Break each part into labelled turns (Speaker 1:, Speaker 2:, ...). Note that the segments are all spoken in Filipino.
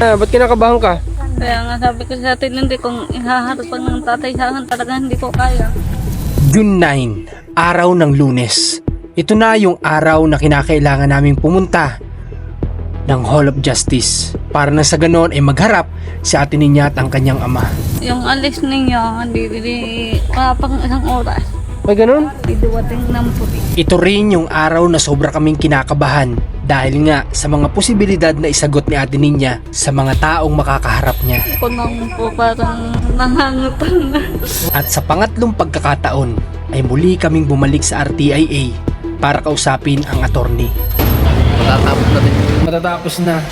Speaker 1: Ba't kinakabahan ka?
Speaker 2: Kaya nga sabi ko sa atin, hindi kung ihaharapan ng tatay sa akin, talaga hindi ko kaya.
Speaker 3: June 9, araw ng Lunes. Ito na yung araw na kinakailangan naming pumunta ng Hall of Justice para na sa ganon ay magharap si Ate Ninya at ang kanyang ama.
Speaker 2: Yung alis ninyo, hindi wala pang isang oras.
Speaker 1: Ay, ganun?
Speaker 2: Hindi duwating ng puti.
Speaker 3: Ito rin yung araw na sobra kaming kinakabahan dahil nga sa mga posibilidad na isagot ni Ate Ninya sa mga taong makakaharap niya.
Speaker 2: Ako nang po parang nangangutang na.
Speaker 3: At sa pangatlong pagkakataon ay muli kaming bumalik sa RTIA para kausapin ang attorney. Matatapos na.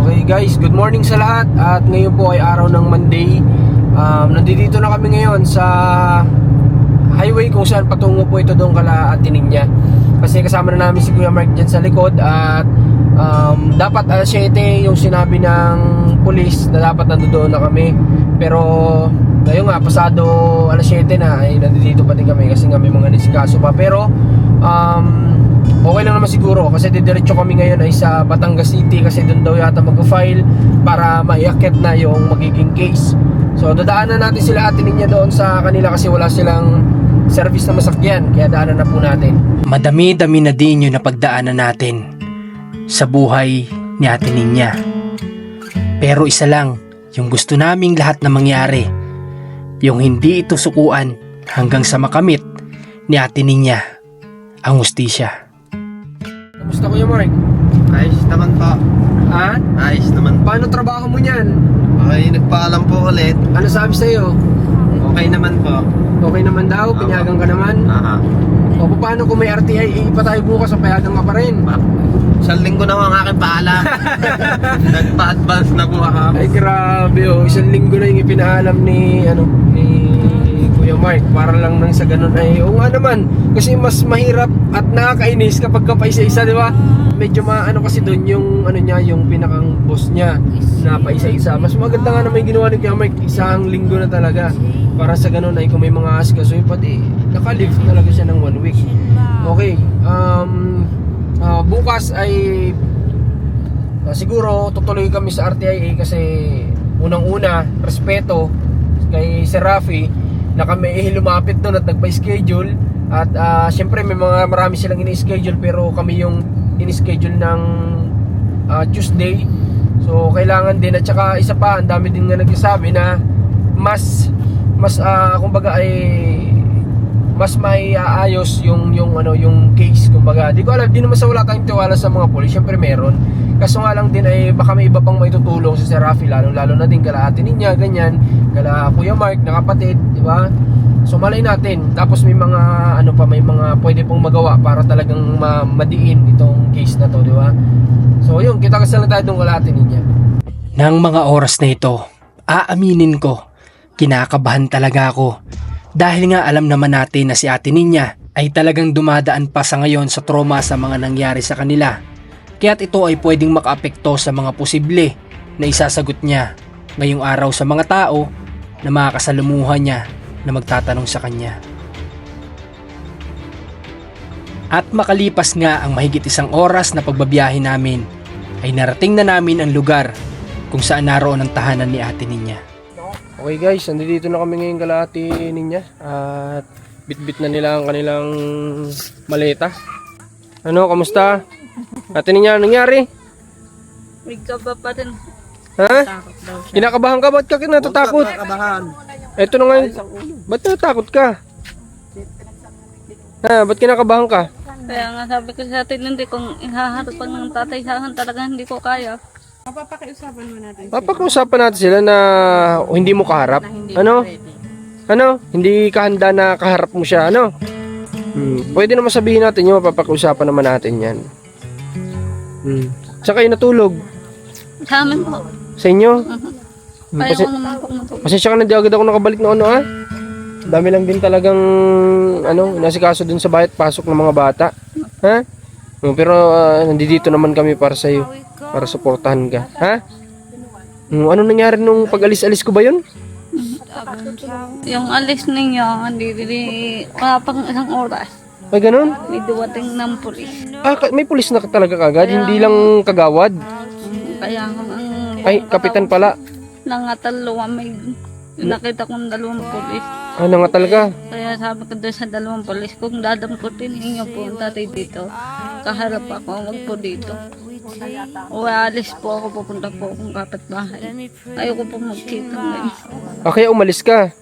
Speaker 1: Okay guys, good morning sa lahat. At ngayon po ay araw ng Monday. Nandito na kami ngayon sa highway kung saan patungo po ito doon kala Ate Ninya. Kasi kasama na namin si Kuya Mark dyan sa likod. At dapat alas 7 yung sinabi ng pulis na dapat nandoon na kami. Pero ngayon nga, pasado alas 7 na ay nandito pa din kami kasi nga may mga nisikaso pa. Pero okay lang naman siguro kasi didiretso kami ngayon ay sa Batangas City kasi doon daw yata mag-file para maiakit na yung magiging case. So dadaanan natin sila Ate Ninya doon sa kanila kasi wala silang service na masakyan, kaya daanan na po natin.
Speaker 3: Madami-dami na din yung napagdaanan natin sa buhay ni Ate Ninya. Pero isa lang yung gusto naming lahat na mangyari, yung hindi ito sukuan hanggang sa makamit ni Ate Ninya ang hustisya.
Speaker 1: Kamusta Kuya Mark?
Speaker 4: Ayos naman po.
Speaker 1: Ha?
Speaker 4: Ayos naman.
Speaker 1: Paano trabaho mo niyan?
Speaker 4: Okay, nagpaalam po ulit.
Speaker 1: Ano sabi sa'yo?
Speaker 4: Okay naman po.
Speaker 1: Okay naman daw? Pinayagan ka naman?
Speaker 4: Aha.
Speaker 1: O paano kung may RTIA pa tayo bukas o payagan ka pa rin?
Speaker 4: Isang linggo na ho ang aking paalam. Nagpa-advance na po ako.
Speaker 1: Ay grabe oh, isang linggo na yung ipinaalam ni Kuya Mark para lang nang sa ganun ay oo nga naman kasi mas mahirap at nakakainis kapag ka pa isa-isa, di ba? Medyo maano kasi doon yung ano niya, yung pinakang boss niya na pa isa-isa. Mas maganda nga naman yung ginawa ni Kuya Mark, isang linggo na talaga para sa ganun ay kung may mga asikasuhin pati naka-live talaga siya ng 1 week. Okay, bukas ay siguro tutuloy kami sa RTIA kasi unang-una respeto kay Sir Rafi na kami lumapit doon at nagpa-schedule at syempre may mga marami silang ini-schedule pero kami yung ini-schedule ng Tuesday, so kailangan din at saka isa pa ang dami din nga nagsasabi na mas kumbaga ay mas may aayos yung case, kumbaga di ko alam, di naman sa wala tayong tiwala sa mga pulis, syempre meron, kaso nga lang din ay baka may iba pang maitutulong sa Sir Rafi, lalo na din kala Ate Ninya, ganyan, kala Kuya Mark na kapatid, di ba? So malay natin, tapos may mga may mga pwede pong magawa para talagang madiin itong case na to, di ba? So yun, kita kasi lang tayo doon kala Ate Ninya.
Speaker 3: Nang mga oras na ito, aaminin ko, kinakabahan talaga ako. Dahil nga alam naman natin na si Ate Ninya ay talagang dumadaan pa sa ngayon sa trauma sa mga nangyari sa kanila. Kaya't ito ay pwedeng makaapekto sa mga posible na isasagot niya ngayong araw sa mga tao na makakasalamuhan niya na magtatanong sa kanya. At makalipas nga ang mahigit 1 oras na pagbabiyahe namin, ay narating na namin ang lugar kung saan naroon ang tahanan ni Ate Ninya.
Speaker 1: Okay guys, nandito na kami ngayon kala Ate Ninya at bitbit na nila ang kanilang maleta. Ano, kamusta? Ate Ninya, anong nangyari?
Speaker 2: May kaba pa rin.
Speaker 1: Ha?
Speaker 2: Takot daw siya.
Speaker 1: Kinakabahan ka? Ba't ka natatakot? Ito na ngayon. Ba't natatakot ka? Ha? Ba't kinakabahan ka?
Speaker 2: Kaya nga sabi ko sa atin, hindi kung ihaharapan ng tatay sa akin, talaga hindi ko kaya.
Speaker 1: Papag-usapan natin sila na hindi mo kaharap. Ano? Ano? Hindi ka handa na kaharap mo siya. Ano? Pwede naman sabihin natin yun. Papag-usapan naman natin yan. Saan kayo natulog?
Speaker 2: Sa amin po.
Speaker 1: Sa inyo?
Speaker 2: Kaya ko naman po matulog.
Speaker 1: Pasensya ka na, di agad ako nakabalik na ano ha? Dami lang din talagang nasikaso dun sa bayat pasok ng mga bata. Ha? Pero nandito naman kami para sa iyo. Para suportahan ka. Ha? Ano nangyari nung pag-alis-alis ko ba yun?
Speaker 2: Yung alis ninyo, hindi wala pang isang oras.
Speaker 1: Ay, ganun?
Speaker 2: May duwating ng pulis.
Speaker 1: May pulis na talaga kagad, hindi lang kagawad.
Speaker 2: Kaya ang
Speaker 1: Ay, kapitan pala.
Speaker 2: nangatalawa may nakita kong 2 pulis.
Speaker 1: Ano nga talaga?
Speaker 2: Kaya sabi ko doon sa 2 pulis, kung dadamputin ninyo po ang tatay dito, kaharap ako, wag po dito. O alis po ako, pupunta po akong kapitbahay. Ayoko po magkita ngayon.
Speaker 1: Kaya umalis ka.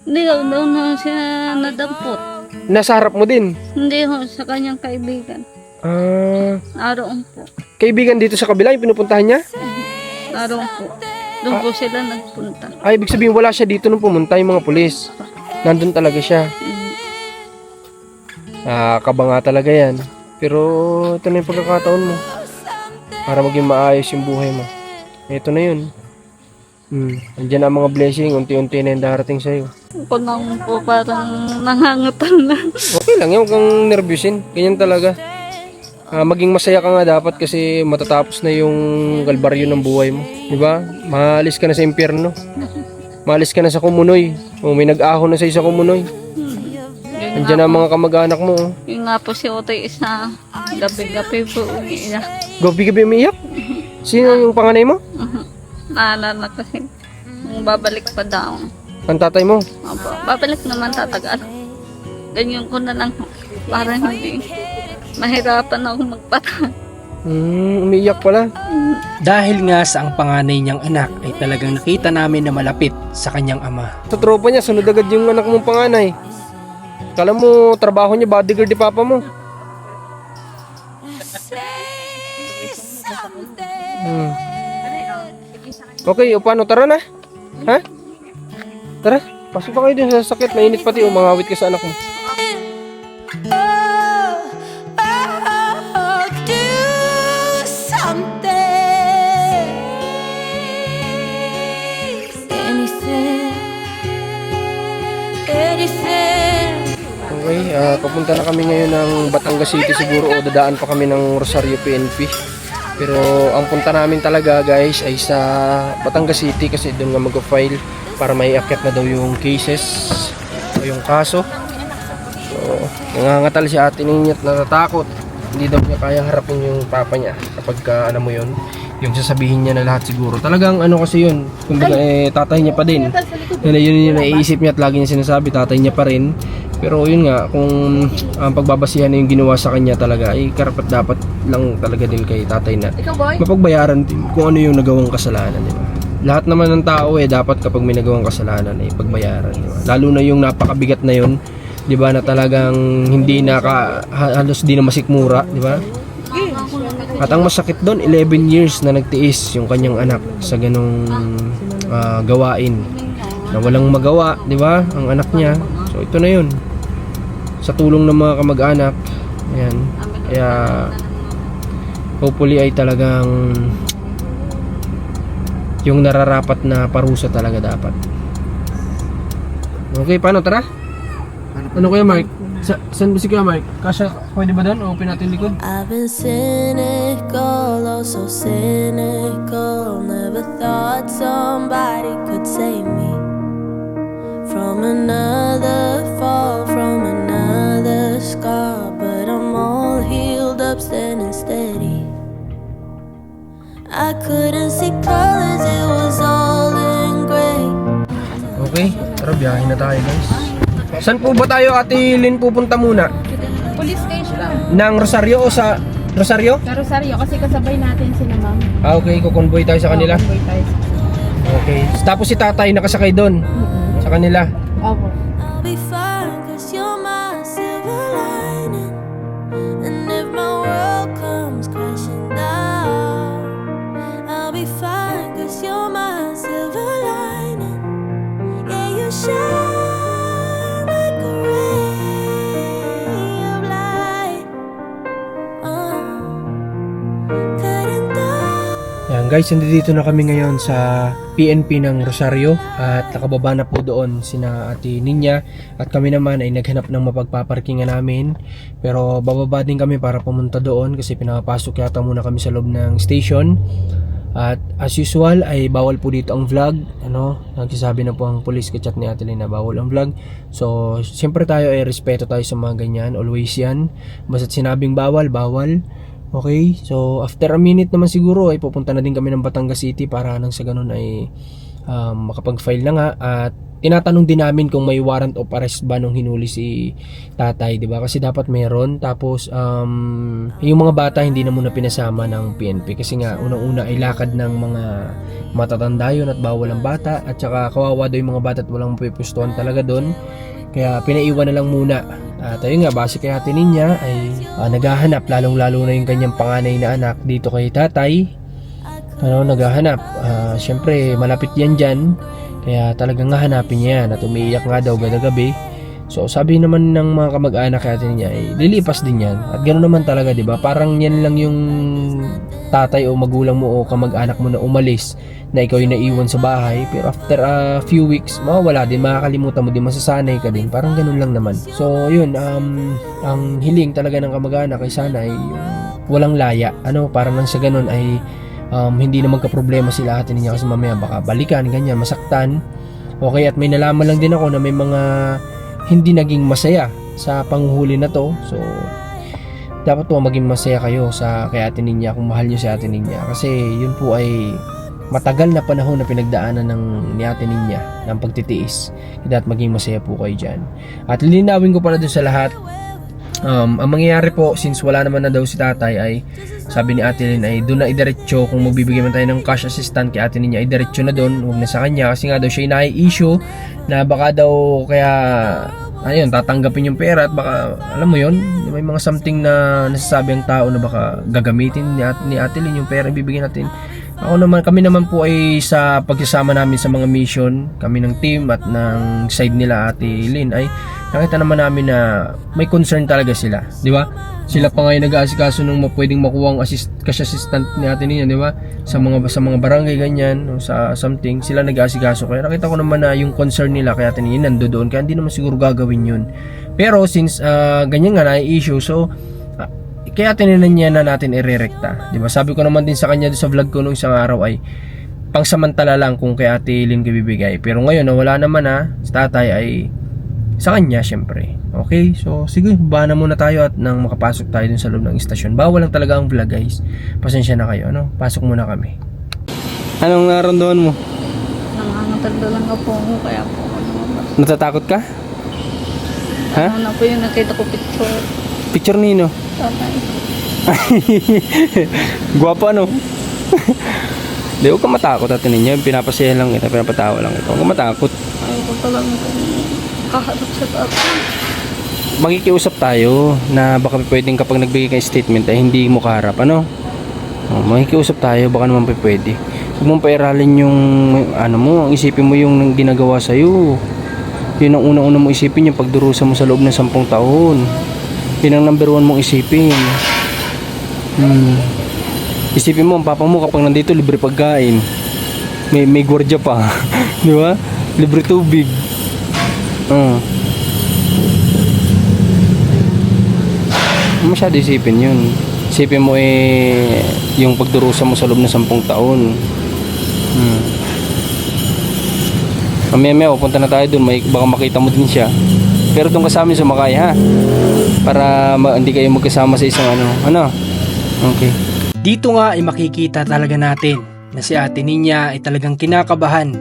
Speaker 2: Hindi daw na siya nadampot.
Speaker 1: Nasa harap mo din.
Speaker 2: Hindi ho, sa kanyang kaibigan. Naroon po.
Speaker 1: Kaibigan dito sa kabila, yung pinupuntahan niya?
Speaker 2: Naroon po. Doon po sila nagpunta.
Speaker 1: Ay, ibig sabihin wala siya dito nung pumunta yung mga pulis. Nandun talaga siya. Kaba nga talaga yan. Pero ito na yung pagkakataon mo. Para maging maayos yung buhay mo. Ito na yun. Andiyan ang mga blessing, unti-unti na yung darating sa'yo.
Speaker 2: Ako lang po parang nangangatan na.
Speaker 1: Okay lang yan, huwag kang nervyusin. Ganyan talaga. Maging masaya ka nga dapat kasi matatapos na yung kalbaryo ng buhay mo. Diba? Maalis ka na sa impyerno. Maalis ka na sa kumunoy. O may nag-ahon na sa isa kumunoy. Andiyan ang mga kamag-anak mo.
Speaker 2: Yung nga po si Otoy isa, gabi-gabi po umiiyak.
Speaker 1: Gabi-gabi umiiyak? Sino yung panganay mo?
Speaker 2: Naalala kasi kung babalik pa daw.
Speaker 1: Ang tatay mo?
Speaker 2: Opo, babalik naman tatagal. Ganyan ko na lang para hindi mahirapan ako magpata.
Speaker 1: Umiiyak pala.
Speaker 3: Dahil nga sa ang panganay niyang anak ay talagang nakita namin na malapit sa kanyang ama.
Speaker 1: Sa tropa niya, sunod agad yung anak mong panganay. Kala mo, trabaho niya, bodyguard ni papa mo. Okay, o paano? Tara na. Ha? Tara, pasok pa kayo din sa sakit. Mainit pati, umangawit ka sa anak mo. Okay, papunta na kami ngayon ng Batangas City siguro o dadaan pa kami ng Rosario PNP. Pero ang punta namin talaga guys ay sa Batangas City kasi doon nga mag-file para may akyat na daw yung cases o yung kaso. So, nangangatal si ate ninyo at natatakot. Hindi daw niya kayang harapin yung papa niya kapag alam mo yun, yung sasabihin niya na lahat siguro. Talagang ano kasi yun, kumbaga tatay niya pa din. Yun yung naiisip niya at lagi niya sinasabi, tatay niya pa rin. Pero yun nga, kung ang pagbabasihan na yung ginawa sa kanya talaga, ay karapat dapat lang talaga din kay tatay na mapagbayaran din kung ano yung nagawang kasalanan, di ba? Lahat naman ng tao dapat kapag may nagawang kasalanan ay pagbayaran, di ba? Lalo na yung napakabigat na yun, di ba, na talagang hindi halos di na masikmura, di ba? At ang masakit doon, 11 years na nagtiis yung kanyang anak sa ganong gawain na walang magawa, di ba? Ang anak niya. So ito na yun. Sa tulong ng mga kamag-anak, ayan. Kaya hopefully ay talagang yung nararapat na parusa talaga dapat. Okay, paano? Tara? Ano kaya, Mark? Saan ba si Kuya Mark? Kasha, pwede ba doon? Open natin likod.
Speaker 5: I've been cynical, oh so cynical. Never thought somebody could save me from another fall, from another scar. But I'm all healed up, standing steady. I couldn't see colors, it was all in gray.
Speaker 1: Okay, tara, biyahin na tayo guys. Saan po ba tayo, Ate Lynn, pupunta muna?
Speaker 6: Police station.
Speaker 1: Ng Rosario o sa Rosario?
Speaker 6: Sa Rosario, kasi kasabay natin sila ma'am.
Speaker 1: Okay, kukonvoy tayo sa kanila.
Speaker 6: Convoy tayo.
Speaker 1: Okay. Tapos si tatay nakasakay doon sa kanila.
Speaker 6: Opo.
Speaker 5: I'll be fine, cause you're my silver lining. And if my world comes crashing down, I'll be fine, cause you're my silver lining. Yeah, you shine like a ray of light. Couldn't die.
Speaker 1: Yan guys, nandito na kami ngayon sa PNP ng Rosario at nakababa na po doon sina Ate Ninya at kami naman ay naghanap ng mapagpaparkingan namin, pero bababa din kami para pumunta doon kasi pinapasok yata muna kami sa loob ng station At as usual ay bawal po dito ang vlog. Nagsasabi na po ang police kachat ni Ate Lynn na bawal ang vlog. So siyempre tayo ay respeto tayo sa mga ganyan, always yan. Basta't sinabing bawal, bawal. Okay, so after a minute naman siguro ay pupunta na din kami ng Batangas City para nang sa ganun ay makapag-file na nga. At tinatanong din namin kung may warrant of arrest ba nung hinuli si tatay, di ba? Kasi dapat meron. Tapos yung mga bata hindi na muna pinasama ng PNP kasi nga unang-una ay lakad ng mga matatanda yun at bawal ang bata, at saka kawawa daw yung mga bata at walang mapipustuhan talaga doon. Kaya pinaiwan na lang muna. At ayun nga, base kay Ate Ninya ay naghahanap, lalong-lalo na yung kanyang panganay na anak dito kay tatay. Naghahanap. Siyempre, malapit yan dyan. Kaya talagang hahanapin niya yan. At umiiyak nga daw gabi. So, sabi naman ng mga kamag-anak kay Ate Ninya ay lilipas din yan. At ganoon naman talaga, di ba? Parang yan lang yung tatay o magulang mo o kamag-anak mo na umalis, na ikaw yung naiwan sa bahay, pero after a few weeks mawawala din, makakalimutan mo din, masasanay ka din, parang ganun lang naman. So yun, ang hiling talaga ng kamag-anak ay sana ay yung walang laya, parang nang sa ganun ay hindi na magka-problema sila Ate Ninya, kasi mamaya baka balikan, ganyan, masaktan. Okay, at may nalaman lang din ako na may mga hindi naging masaya sa panghuhuli na to. So dapat po maging masaya kayo sa kay Ate Ninya kung mahal niyo si Ate Ninya, kasi yun po ay matagal na panahon na pinagdaanan ni Ate Ninya ng pagtitiis. Kaya maging masaya po kayo dyan. At linawin ko pala dun sa lahat, ang mangyayari po, since wala naman na daw si tatay, ay sabi ni Ate Lynn ay doon na idiretso. Kung magbibigay man tayo ng cash assistant kay Ate Ninya, idiretso na doon, huwag na sa kanya, kasi nga daw siya nai-issue na baka daw kaya ayun, tatanggapin yung pera at baka, alam mo yun, may mga something na nasasabi ang tao na baka gagamitin ni Ate Lynn yung pera ibibigay natin. Kami naman po ay sa pagsasama namin sa mga mission, kami ng team at ng side nila Ate Lynn, ay nakita naman namin na may concern talaga sila, di ba? Sila pa ngayon nag-aasikaso nung pwedeng makuha ang cash assistant ni Ate Lynn, di ba? Sa mga barangay ganyan, o sa something, sila nag-aasikaso. Kaya nakita ko naman na yung concern nila kay Ate Lynn nandoon, kaya hindi naman siguro gagawin yun. Pero since ganyan nga na issue, so kaya tininan niya na natin irerekta, di ba? Sabi ko naman din sa kanya sa vlog ko nung isang araw ay pangsamantala lang kung kay Ate Lynn ko bibigay. Pero ngayon na wala naman sa tatay ay sa kanya syempre. Okay, so sige, baba na muna tayo at nang makapasok tayo dun sa loob ng istasyon. Bawal lang talaga ang vlog, guys. Pasensya na kayo, pasok muna kami. Anong naramdaman mo?
Speaker 2: Nangangatanda lang po ako, kaya po ako lumabas.
Speaker 1: Natatakot ka? Ha?
Speaker 2: Ano na po yung nakita ko picture.
Speaker 1: Picture nino?
Speaker 2: Tatay.
Speaker 1: Gwapo Di, huwag ka matakot Ate Ninya. Pinapasaya lang kita, pinapatawa lang kita. Huwag ka matakot.
Speaker 2: Ayoko talaga kaharap sa tatay.
Speaker 1: Makikiusap tayo na baka pwedeng kapag nagbigay ka statement ay hindi mo kaharap, makikiusap tayo, baka naman pwede. Huwag mong pairalin yung ang isipin mo yung ginagawa sa'yo. Yun ang unang-una mo isipin, yung pagdurusa mo sa loob ng 10 taon. Yun ang number 1 mong isipin. Isipin mo, ang papa mo kapag nandito libre pagkain, may gwardiya pa. Di ba? Libre tubig. Masyado isipin yun. Isipin mo yung pagdurusa mo sa loob ng 10 taon. Mamaya pupunta na tayo dun, baka makita mo din siya. Pero doon kasama sumakay, ha? Para hindi kayo magkasama sa isang Okay.
Speaker 3: Dito nga ay makikita talaga natin na si Ate Ninya ay talagang kinakabahan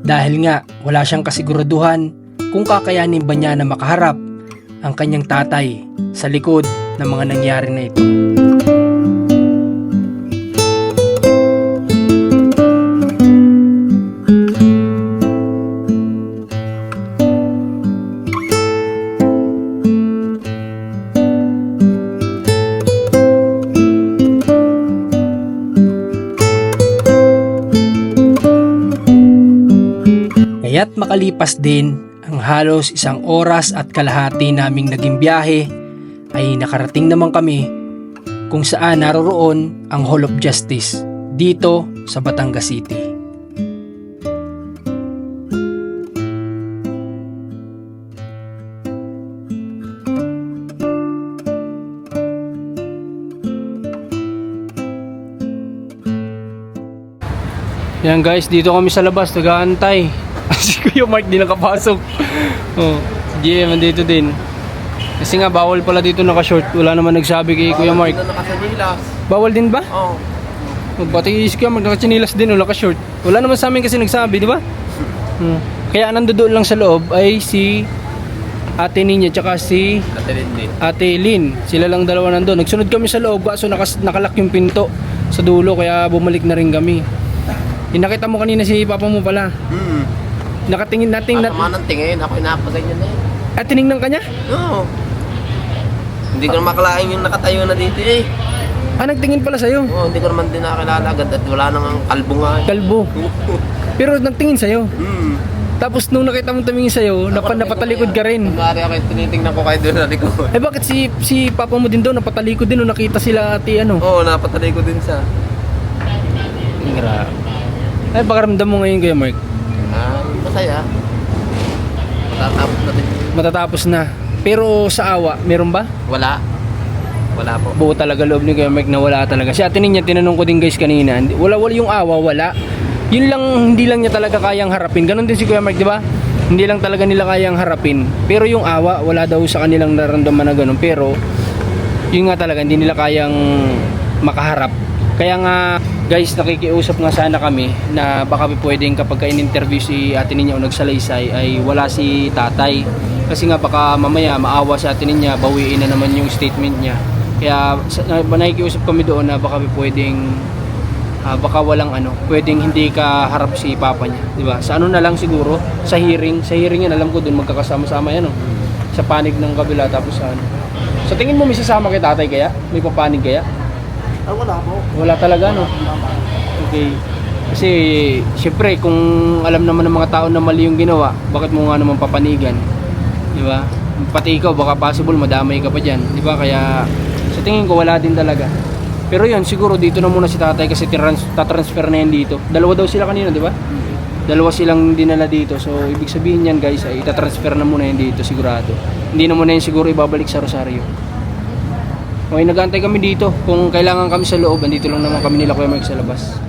Speaker 3: dahil nga wala siyang kasiguraduhan kung kakayanin ba niya na makaharap ang kanyang tatay sa likod ng mga nangyari na ito. Kaya't makalipas din ang halos 1 oras at kalahati naming naging biyahe ay nakarating naman kami kung saan naroroon ang Hall of Justice dito sa Batangas City. Yan guys, dito kami sa labas, nag-aantay. Si Kuya Mark di nakapasok. Oh, si GM andito din. Kasi nga bawal pala dito naka-short. Wala naman nagsabi kay Kuya Mark.
Speaker 4: Na nakasanilas.
Speaker 3: Bawal din ba?
Speaker 4: Oo.
Speaker 3: Pati si Kuya Mark naka-chinilas din o naka-short. Wala naman sa amin kasi nagsabi, di ba? Kaya nandoon lang sa loob ay si Ate Ninya tsaka si
Speaker 4: Natalindi.
Speaker 3: Ate Lynn. Sila lang dalawa nandoon. Nagsunod kami sa loob kaso nakalak yung pinto sa dulo kaya bumalik na rin kami. Nakita mo kanina si papa mo pala. Nakatingin nating
Speaker 4: Tama ng tingin. Ako'y napaganyan na eh.
Speaker 3: at tiningnan ka niya?
Speaker 4: Oo. Hindi ko na makalain yung nakatayo na dito eh.
Speaker 3: Nagtingin pala sa'yo.
Speaker 4: Oo, hindi ko naman din nakakilala agad at wala nang kalbo nga eh.
Speaker 3: Kalbo. Pero nagtingin sa'yo. Tapos nung nakita mong tumingin sa'yo, napatalikod ka rin.
Speaker 4: Kunwari ako yung tinitingnan ko kayo doon na likod.
Speaker 3: Eh bakit si papa mo din doon napatalikod din nung nakita sila ate ano?
Speaker 4: Oo, napatali ko din sa...
Speaker 3: Grabe. Ay pakaramdam mo ngayon Kuya Mark?
Speaker 4: Masaya. Matatapos na din.
Speaker 3: Matatapos na. Pero sa awa, meron ba?
Speaker 4: Wala. Wala po.
Speaker 3: Buo talaga loob ni Kuya Mark na wala talaga. Si ate niya tinanong ko din guys kanina. Wala yung awa, wala. Yun lang, hindi lang niya talaga kayang harapin. Ganon din si Kuya Mark, di ba? Hindi lang talaga nila kayang harapin. Pero yung awa, wala daw sa kanilang naramdaman na ganon. Pero, yun nga talaga, hindi nila kayang makaharap. Kaya nga, guys, nakikiusap nga sana kami na baka pwedeng kapag in-interview si ate niya o nagsalaysay ay wala si tatay. Kasi nga baka mamaya maawa si ate niya, bawiin na naman yung statement niya. Kaya nakikiusap kami doon na baka pwedeng baka walang pwedeng hindi ka harap si papa niya, di ba? Sa ano na lang siguro, sa hearing yan alam ko doon magkakasama-sama yan, sa panig ng kabila tapos sa ano. Sa tingin mo may sasama kay tatay kaya? May papanig kaya?
Speaker 4: Wala po.
Speaker 3: Wala talaga, no? Okay. Kasi, syempre, kung alam naman ng mga tao na mali yung ginawa, bakit mo nga naman papanigan? Di ba? Pati ikaw, baka possible madamay ka pa dyan. Di ba? Kaya, sa tingin ko, wala din talaga. Pero yun, siguro dito na muna si tatay kasi tatransfer na yan dito. Dalawa daw sila kanina, di ba? Dalawa silang dinala dito. So, ibig sabihin yan, guys, ay itatransfer na muna yan dito, sigurado. Hindi na muna yan siguro ibabalik sa Rosario. Okay, nag-aantay kami dito. Kung kailangan kami sa loob, andito lang naman kami nila Kuya Mark sa labas.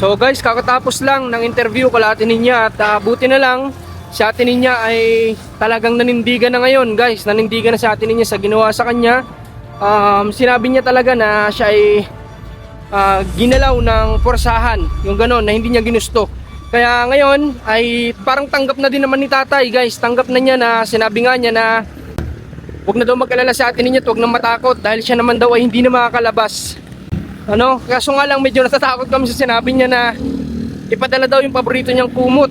Speaker 3: So guys, kakatapos lang ng interview ko Ate Ninya at buti na lang si Ate Ninya ay talagang nanindigan na ngayon guys. Nanindigan na si Ate Ninya sa ginawa sa kanya. Sinabi niya talaga na siya ay ginalaw ng porsahan, yung ganon na hindi niya ginusto. Kaya ngayon ay parang tanggap na din naman ni tatay guys. Tanggap na niya na sinabi nga niya na huwag na daw mag-alala si Ate Ninya, huwag na matakot dahil siya naman daw ay hindi na makakalabas. Kaso nga lang medyo natatakot kami sa sinabi niya na ipadala daw yung paborito niyang kumot.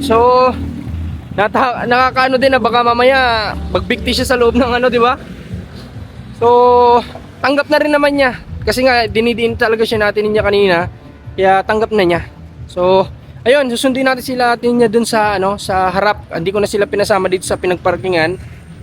Speaker 3: So nakakaano din na baka mamaya magbigti siya sa loob ng di ba? So tanggap na rin naman niya kasi nga dinidiin talaga siya natin niya kanina. Kaya tanggap na niya. So ayun, susundin natin sila atin niya dun sa sa harap. Hindi ko na sila pinasama dito sa pinagparkingan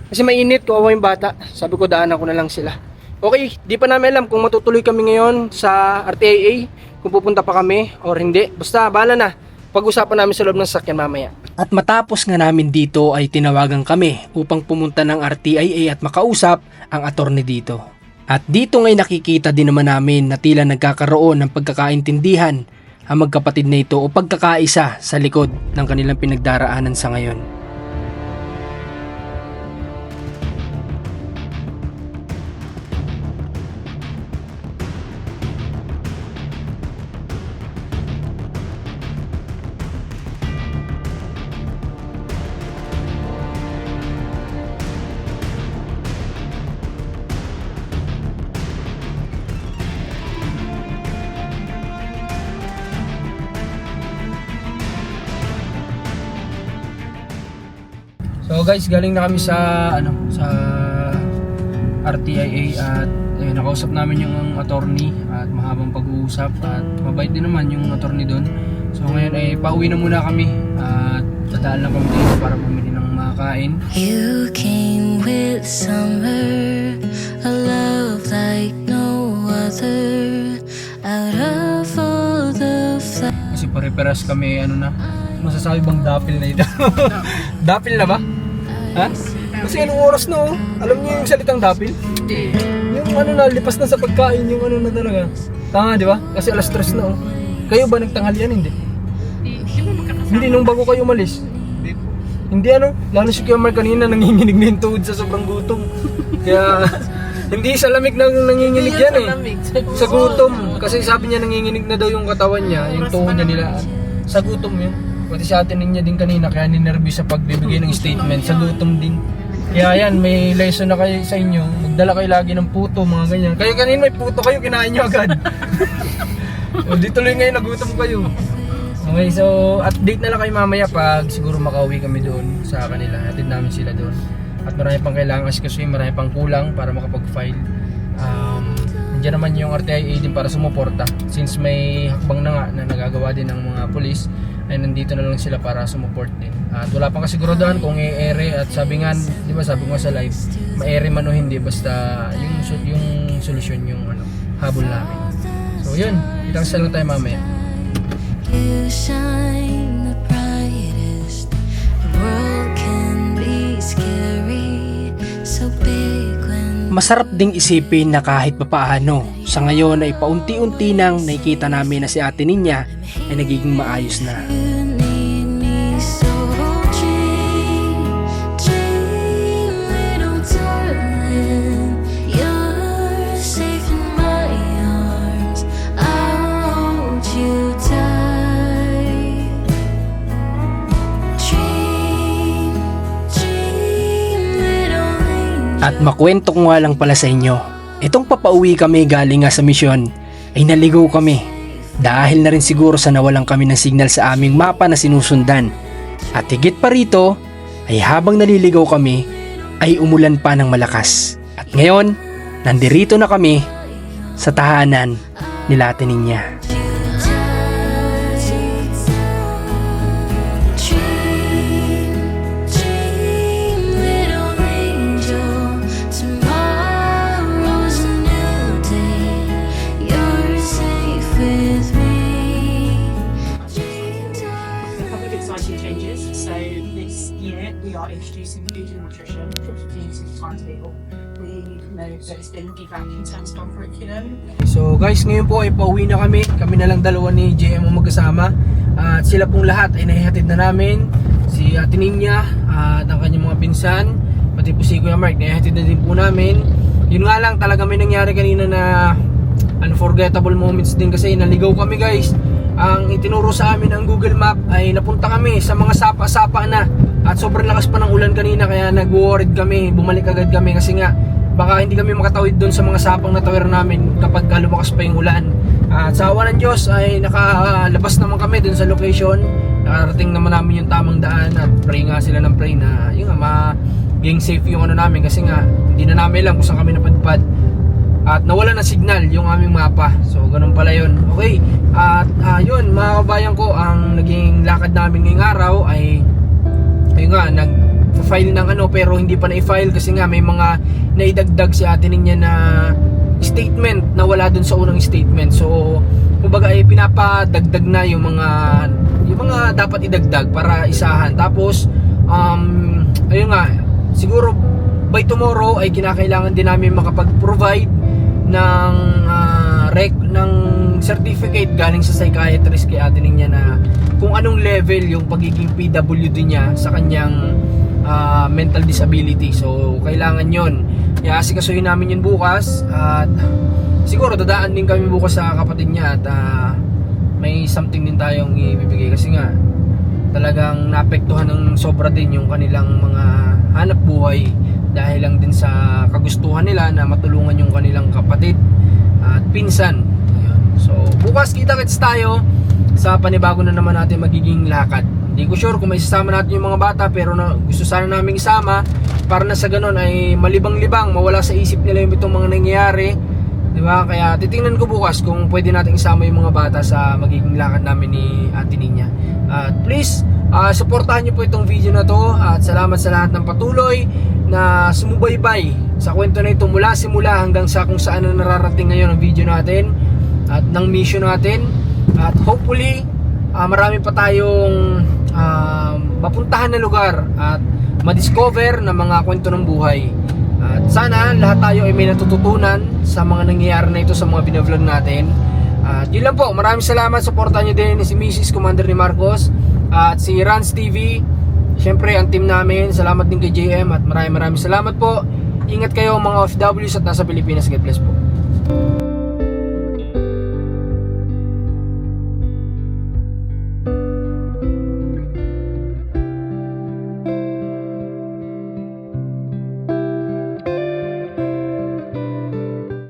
Speaker 3: kasi mainit, kawawa yung bata. Sabi ko daanan ko na lang sila. Okay, di pa namin alam kung matutuloy kami ngayon sa RTIA, kung pupunta pa kami or hindi. Basta bahala na, pag-usapan namin sa loob ng sasakyan mamaya. At matapos nga namin dito ay tinawagan kami upang pumunta ng RTIA at makausap ang attorney dito. At dito ngay nakikita din naman namin na tila nagkakaroon ng pagkakaintindihan ang magkapatid na ito o pagkakaisa sa likod ng kanilang pinagdaraanan sa ngayon.
Speaker 1: guys, galing na kami sa sa RTIA at nakausap namin yung attorney at mahabang pag-uusap at mabait din naman yung attorney doon. So ngayon ay pauwi na muna kami at dadaan lang kami dito para bumili ng makakain.
Speaker 5: You came with summer, a love like no other. Out of all the flowers.
Speaker 1: Kasi pare-peras kami masasabi bang dapil na ito? Dapil na ba? Ha? Kasi anong oras na oh? Alam niyo yung salitang dapil? Yung na, lipas na sa pagkain, yung na talaga. Tanga, di ba? Kasi alas 3 na oh. Kayo ba nagtanghalian? Hindi. Hindi, nung bago kayo umalis. Hindi lalo si Kuya Mark kanina nanginginig na yung tuhod sa sobrang gutom. Kaya, hindi sa lamig nang nanginginig yan eh. Sa gutom. Kasi sabi niya nanginginig na daw yung katawan niya, yung tuhod niya nila. Sa gutom yun. Pati sa atin niya din kanina, kaya ninervous sa pagbibigay ng statement. Sa gutom din. Kaya yan, may lesson na kayo sa inyo. Magdala kayo lagi ng puto, mga ganyan. Kayo kanina may puto kayo, kinain nyo agad. O, di tuloy ngayon, nagutom kayo. Okay, so update na lang kayo mamaya pag siguro makauwi kami doon sa kanila. Hatid namin sila doon. At marami pang kailangan kasi marami pang kulang para makapag-file. Nandiyan naman yung RTIA din para sumuporta. Since may hakbang na nga na nagagawa din ng mga polis, ay nandito na lang sila para sumuport din. At wala pang kasiguraduhan kung i-ere at sabi nga, di ba sabi ko sa live, ma-ere man o hindi, basta yung solusyon yung habol namin. So yun, kitang sa lang tayo mamaya.
Speaker 5: You shine the brightest. The world can be scary, so big when
Speaker 3: Masarap ding isipin na kahit papaano, sa ngayon ay paunti-unti nang nakikita namin na si Ate Ninya ay nagiging maayos na.
Speaker 5: you need me. So dream, dream, little darling. You're safe in my arms. I'll hold you tight. Dream, dream, little angel.
Speaker 3: At makwento ko nga lang pala sa inyo, itong papauwi kami galing nga sa misyon ay naligaw kami dahil na rin siguro sa nawalan kami ng signal sa aming mapa na sinusundan. At higit pa rito ay habang naliligaw kami ay umulan pa ng malakas. At ngayon, nandirito na kami sa tahanan nila Ate Ninya.
Speaker 5: Dream, dream, little angel. Tomorrow's a new day. You're safe with me. Dream time.
Speaker 7: A couple of exciting changes. So this year we are introducing food and nutrition into the timetable. We know that it's been devalued in terms of our curriculum.
Speaker 1: So guys, ngayon po ay pauwi na kami. Kami na lang dalawa ni JM ang magkasama. At sila pong lahat ay nahihatid na namin. Si Ate Ninya at ang kanyang mga pinsan, pati po si Kuya Mark, nahihatid na din po namin. Yun nga lang, talaga may nangyari kanina na unforgettable moments din kasi naligaw kami guys. Ang itinuro sa amin ng Google Map ay napunta kami sa mga sapa-sapa na. At sobrang lakas pa ng ulan kanina kaya nag-worried kami, bumalik agad kami kasi nga baka hindi kami makatawid doon sa mga sapang natawid namin kapag lumakas pa yung ulan. At sa awa ng Diyos ay nakalabas naman kami doon sa location. Nakarating naman namin yung tamang daan at pray nga sila ng pray na yun nga maging safe yung namin kasi nga hindi na namin alam kung saan kami napadpad. At nawala ng signal yung aming mapa. So ganun pala yun. Okay. At yun mga kabayan ko, ang naging lakad namin ngayong araw ay ayun nga, nag-file ng pero hindi pa na-file kasi nga may mga naidagdag si Ate Ninya na statement na wala dun sa unang statement. So kumbaga ay pinapadagdag na yung mga dapat idagdag para isahan. Tapos ayun nga, siguro by tomorrow ay kinakailangan din namin makapag-provide ng ng certificate galing sa psychiatrist kay Ate Ninya na kung anong level yung pagiging PWD niya sa kanyang mental disability. So kailangan yon. Iasikasuhin namin yun bukas at siguro dadaan din kami bukas sa kapatid niya at may something din tayong ibibigay kasi nga talagang naapektuhan ng sobra din yung kanilang mga hanap buhay dahil lang din sa kagustuhan nila na matulungan yung kanilang kapatid at pinsan. Ayun. So bukas kita-kits tayo sa panibago na naman natin magiging lakad. Hindi ko sure kung may isasama natin yung mga bata, pero gusto sana namin isama para na sa ganun ay malibang-libang, mawala sa isip nila yung itong mga nangyayari. Diba? Kaya titingnan ko bukas kung pwede natin isama yung mga bata sa magiging lakad namin ni Ate Ninya. At please, suportahan nyo po itong video na to. At salamat sa lahat ng patuloy na sumubaybay sa kwento na ito mula simula hanggang sa kung saan na nararating ngayon ang video natin at ng mission natin. At hopefully, marami pa tayong mapuntahan na lugar at madiscover na mga kwento ng buhay. At sana lahat tayo ay may natututunan sa mga nangyayari na ito sa mga binavlog natin. At yun lang po, maraming salamat. Supportan nyo din si Mrs. Commander ni Marcos at si Rans TV. Siyempre ang team namin. Salamat din kay JM at maraming salamat po. Ingat kayo mga OFWs at nasa Pilipinas. God bless po.